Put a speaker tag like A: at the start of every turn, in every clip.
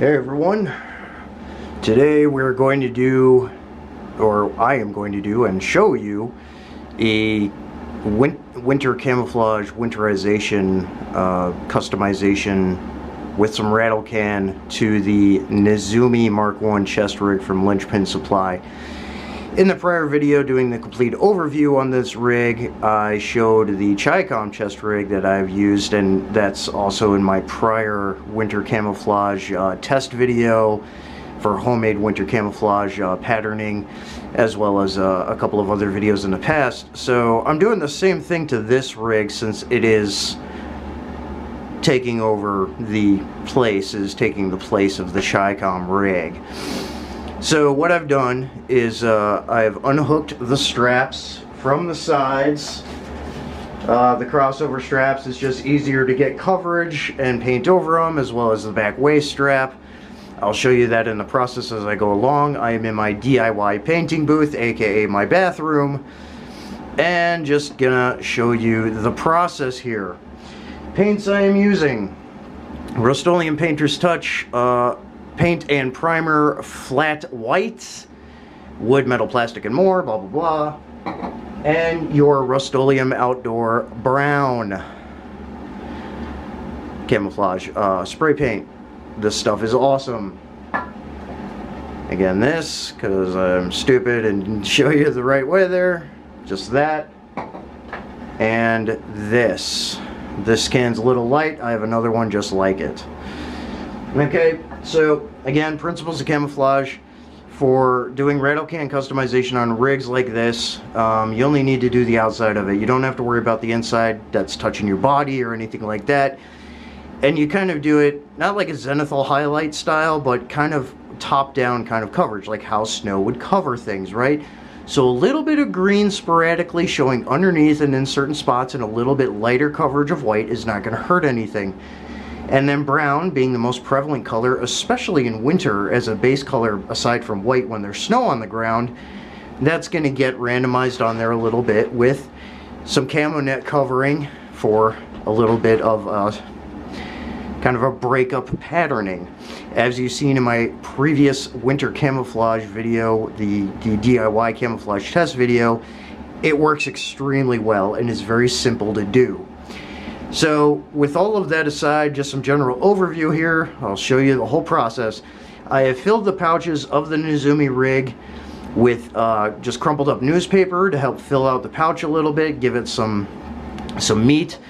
A: Hey everyone, today we're going to do, or I am going to do and show you a winter camouflage winterization customization with some rattle can to the Nezumi Mark I chest rig from Linchpin Supply. In the prior video doing the complete overview on this rig, I showed the Chi-Com chest rig that I've used, and that's also in my prior winter camouflage test video for homemade winter camouflage patterning, as well as a couple of other videos in the past. So I'm doing the same thing to this rig since it is taking the place of the Chi-Com rig. So what I've done is I've unhooked the straps from the sides. The crossover straps is just easier to get coverage and paint over them, as well as the back waist strap. I'll show you that in the process as I go along. I am in my DIY painting booth, aka my bathroom, and just gonna show you the process here. Paints I am using: Rust-Oleum Painter's Touch paint and primer, flat white, wood, metal, plastic, and more, blah blah blah, and your Rust-Oleum Outdoor brown camouflage spray paint. This stuff is awesome. Again, this, because I'm stupid and didn't show you the right way there, just that, and this can's a little light. I have another one just like it. Okay, so again, principles of camouflage for doing rattle can customization on rigs like this. You only need to do the outside of it. You don't have to worry about the inside that's touching your body or anything like that. And you kind of do it not like a zenithal highlight style, but kind of top-down kind of coverage, like how snow would cover things, right? So a little bit of green sporadically showing underneath and in certain spots, and a little bit lighter coverage of white is not going to hurt anything. And then brown being the most prevalent color, especially in winter as a base color aside from white when there's snow on the ground, that's going to get randomized on there a little bit with some camo net covering for a little bit of kind of a breakup patterning. As you've seen in my previous winter camouflage video, the DIY camouflage test video, it works extremely well and is very simple to do. So with all of that aside, just some general overview here. I'll show you the whole process. I have filled the pouches of the Nezumi Rig with just crumpled up newspaper to help fill out the pouch a little bit, give it some meat,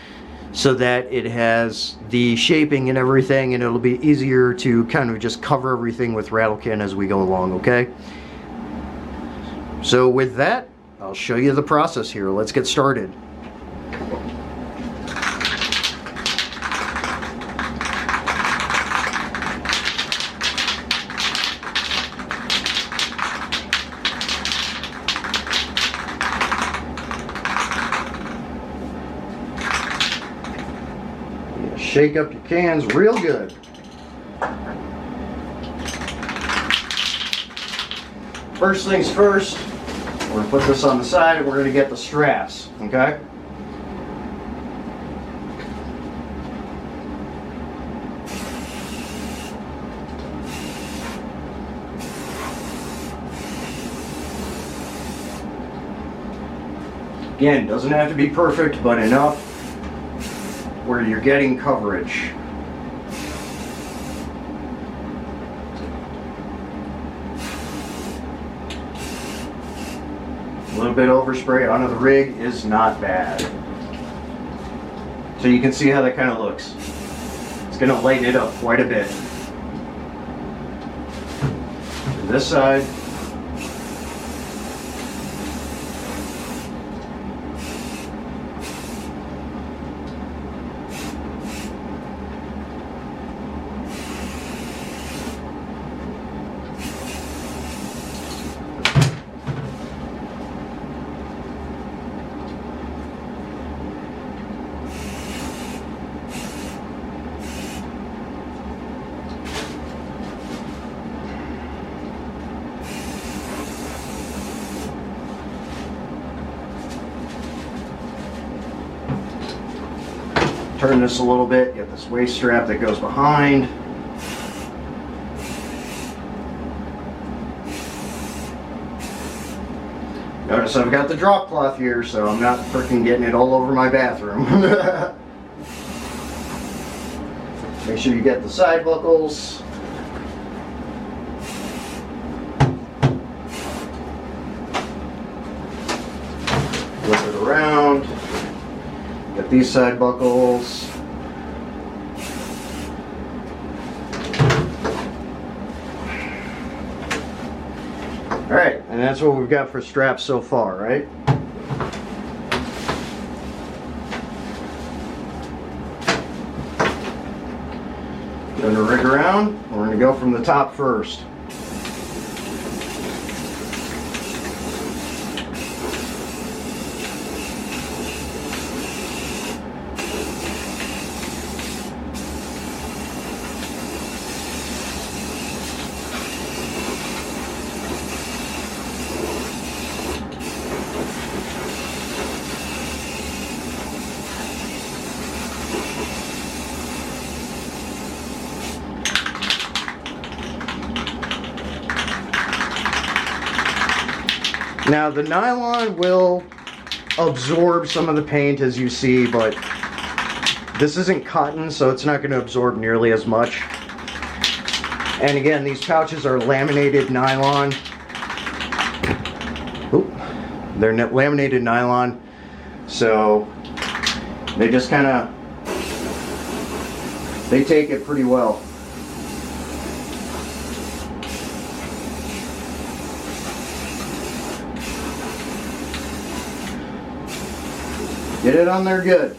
A: so that it has the shaping and everything, and it'll be easier to kind of just cover everything with rattle can as we go along, okay? So with that, I'll show you the process here. Let's get started. Shake up your cans real good. First things first, we're going to put this on the side and we're going to get the straps, okay? Again, doesn't have to be perfect, but enough where you're getting coverage. A little bit overspray onto the rig is not bad. So you can see how that kind of looks. It's going to lighten it up quite a bit. To this side. turn this a little bit, get this waist strap that goes behind. Notice I've got the drop cloth here, so I'm not freaking getting it all over my bathroom. Make sure you get the side buckles. Flip it around. Get these side buckles. Alright, and that's what we've got for straps so far, right? Going to rig around. We're going to go from the top first. Now the nylon will absorb some of the paint, as you see, but this isn't cotton, so it's not going to absorb nearly as much. And again, these pouches are laminated nylon. Oop. They're laminated nylon, so they just kind of, they take it pretty well. Get it on there good.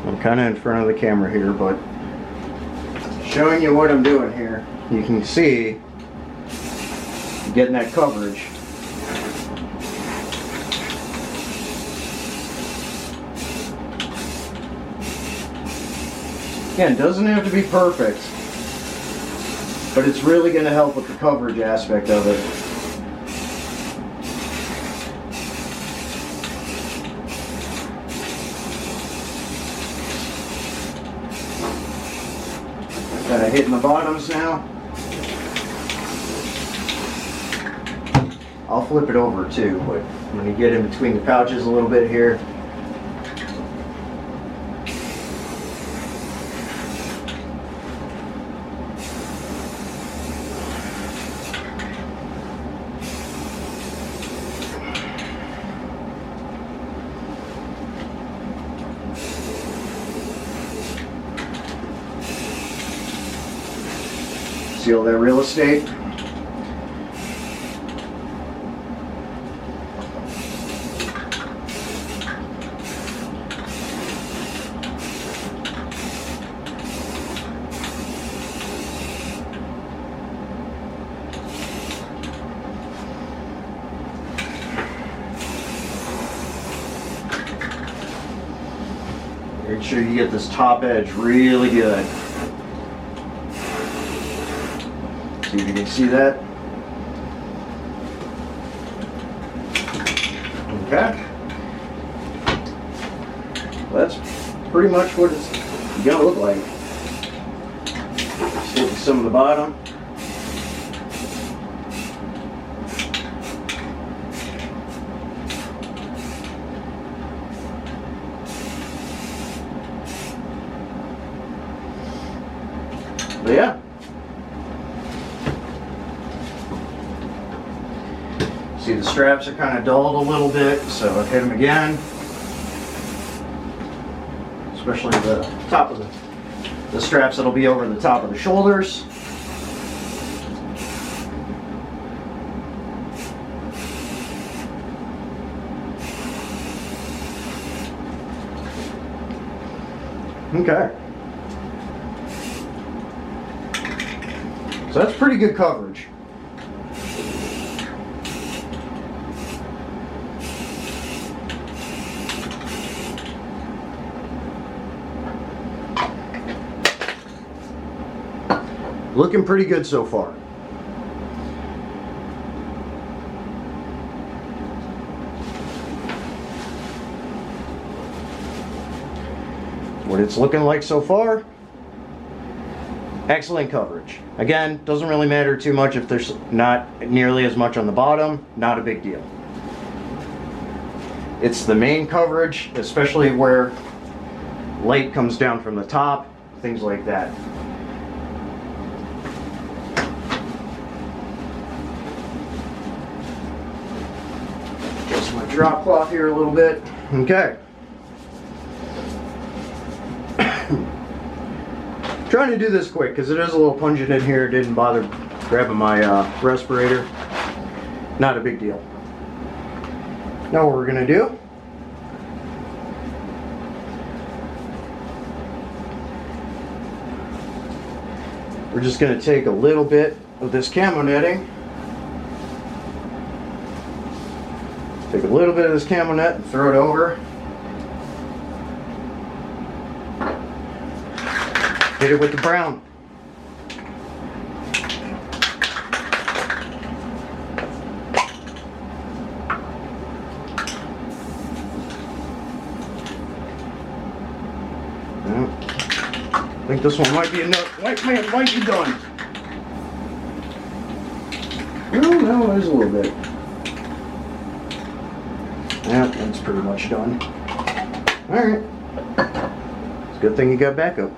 A: I'm kind of in front of the camera here, but showing you what I'm doing here. You can see getting that coverage. Again, doesn't have to be perfect, but it's really going to help with the coverage aspect of it. Kind of hitting the bottoms now. I'll flip it over too, but I'm going to get in between the pouches a little bit here. Seal that real estate. Make sure you get this top edge really good. See if you can see that. Okay. Well, that's pretty much what it's gonna look like. See some of the bottom. But yeah. See, the straps are kind of dulled a little bit, so I've hit them again. Especially the top of the straps that'll be over the top of the shoulders. Okay. So that's pretty good coverage. Looking pretty good so far. What it's looking like so far, excellent coverage. Again, doesn't really matter too much if there's not nearly as much on the bottom, not a big deal. It's the main coverage, especially where light comes down from the top, things like that. Adjust my drop cloth here a little bit. Okay. Trying to do this quick because it is a little pungent in here. Didn't bother grabbing my respirator. Not a big deal. Now what we're going to do, we're just going to take a little bit of this camo netting, take a little bit of this camo net and throw it over. Hit it with the brown. I think this one might be enough. Might be done. No, there's a little bit. Yeah, that's pretty much done. Alright. It's a good thing you got backup.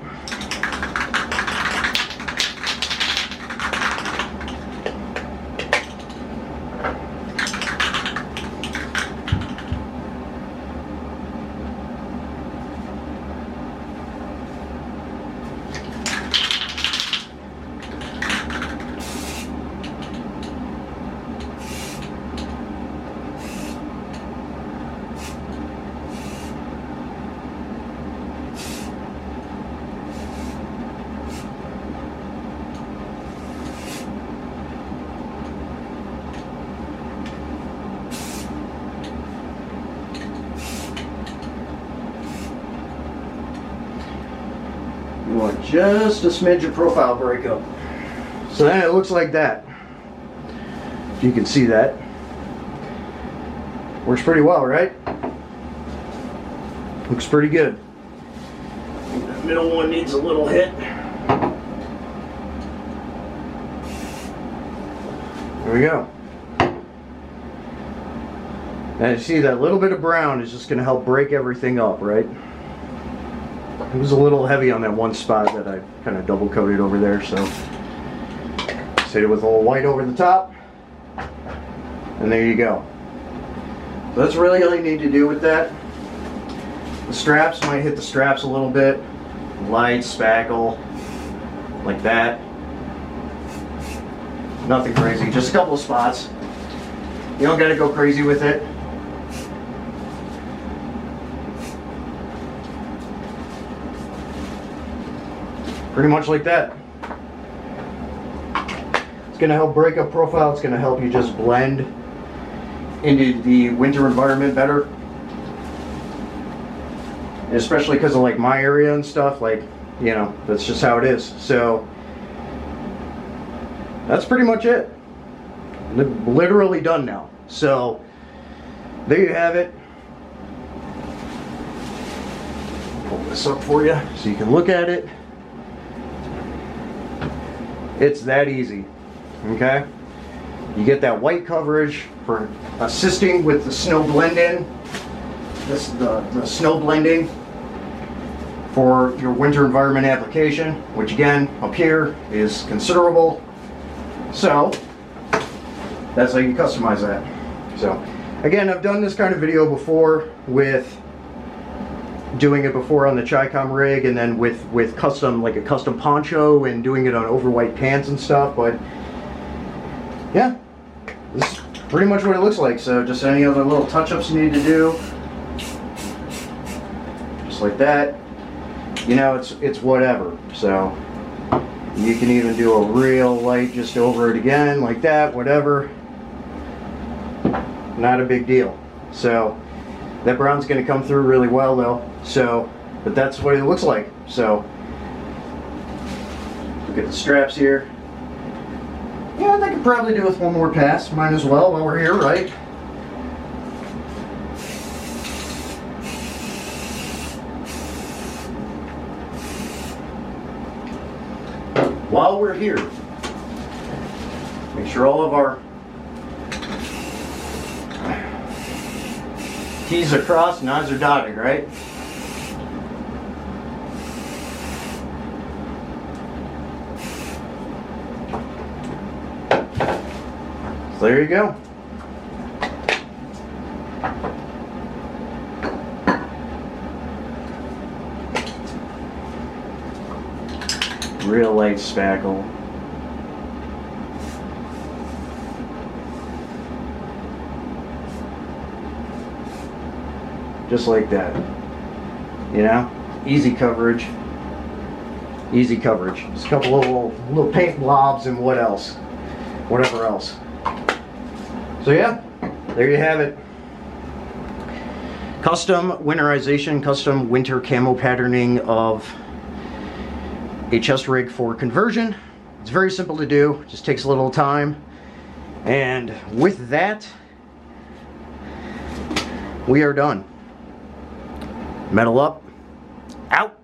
A: You want just a smidge of profile breakup. So then it looks like that. If you can see that. Works pretty well, right? Looks pretty good. I think that middle one needs a little hit. There we go. And you see that little bit of brown is just going to help break everything up, right? It was a little heavy on that one spot that I kind of double coated over there, so just hit it with a little white over the top, and there you go. So that's really all you need to do with that. The straps, might hit the straps a little bit, light, spackle, like that. Nothing crazy, just a couple of spots. You don't gotta go crazy with it. Pretty much like that. It's going to help break up profile. It's going to help you just blend into the winter environment better. And especially because of like my area and stuff, like, you know, that's just how it is. So that's pretty much it. Literally done now. So there you have it. Pull this up for you so you can look at it. It's that easy, okay? You get that white coverage for assisting with the snow blend-in, the snow blending for your winter environment application, which again, up here is considerable. So, that's how you customize that. So, again, I've done this kind of video before with doing it before on the Snow Camo rig, and then with custom, like a custom poncho, and doing it on over white pants and stuff. But yeah, this is pretty much what it looks like. So just any other little touch-ups you need to do, just like that. You know, it's whatever. So you can even do a real light just over it again, like that, whatever. Not a big deal. So that brown's going to come through really well though. So, but that's what it looks like. So Look at the straps here. Yeah, I could probably do with one more pass. Might as well while we're here, right? While we're here, make sure all of our T's are crossed and I's are dotted, right? So there you go. Real light spackle. Just like that. You know? Easy coverage. Easy coverage. Just a couple of little paint blobs and what else? Whatever else. So yeah, there you have it. Custom winterization, custom winter camo patterning of a chest rig for conversion. It's very simple to do, just takes a little time. And with that, we are done. Metal up, out.